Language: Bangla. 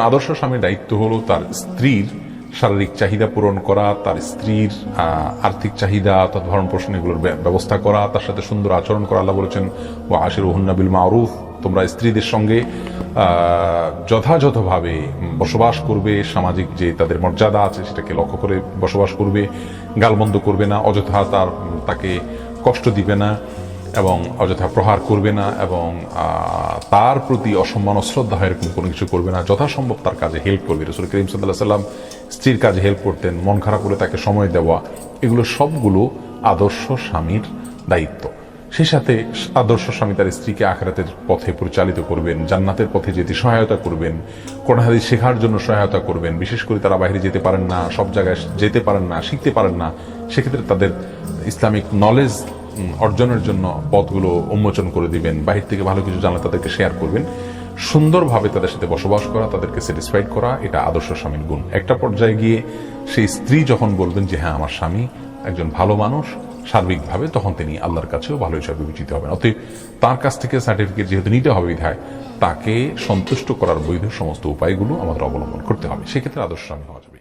আদর্শ স্বামীর দায়িত্ব হলো তার স্ত্রীর শারীরিক চাহিদা পূরণ করা, তার স্ত্রীর আর্থিক চাহিদা অর্থাৎ ভরণ পোষণ এগুলোর ব্যবস্থা করা, তার সাথে সুন্দর আচরণ করা। আল্লাহ বলেছেন ওয়া আশিরুহুন্না বিল মারুফ, তোমরা স্ত্রীদের সঙ্গে যথাযথভাবে বসবাস করবে, সামাজিক যে তাদের মর্যাদা আছে সেটাকে লক্ষ্য করে বসবাস করবে, গালমন্দ করবে না, অযথা তাকে কষ্ট দিবে না এবং অযথা প্রহার করবে না এবং তার প্রতি অসম্মান অশ্রদ্ধা হয় এরকম কোনো কিছু করবে না, যথাসম্ভব তার কাজে হেল্প করবে। রাসূল করিম সাল্লাল্লাহু আলাইহি ওয়াসাল্লাম স্ত্রীর কাজে হেল্প করতেন, মন খারাপ হলে তাকে সময় দেওয়া, এগুলো সবগুলো আদর্শ স্বামীর দায়িত্ব। সেই সাথে আদর্শ স্বামী তার স্ত্রীকে আখিরাতের পথে পরিচালিত করবেন, জান্নাতের পথে যেতে সহায়তা করবেন, কোরআন হাদিস শেখার জন্য সহায়তা করবেন। বিশেষ করে তারা বাইরে যেতে পারেন না, সব জায়গায় যেতে পারেন না, শিখতে পারেন না, সেক্ষেত্রে তাদের ইসলামিক নলেজ অর্জনের জন্য পথগুলো উন্মোচন করে দিবেন, বাহির থেকে ভালো কিছু জানলে তাদেরকে শেয়ার করবেন। সুন্দরভাবে তাদের সাথে বসবাস করা, তাদেরকে স্যাটিসফাইড করা, এটা আদর্শ স্বামীর গুণ। একটা পর্যায়ে গিয়ে সেই স্ত্রী যখন বলবেন যে হ্যাঁ আমার স্বামী একজন ভালো মানুষ সার্বিকভাবে, তখন তিনি আল্লাহর কাছেও ভালো হিসাবে বিবেচিত হবেন। অতএব তার কাছ থেকে সার্টিফিকেট যেহেতু নিতে হবে বিধায় তাকে সন্তুষ্ট করার বৈধ সমস্ত উপায়গুলো আমাদের অবলম্বন করতে হবে, সেক্ষেত্রে আদর্শ স্বামী হওয়া যাবে।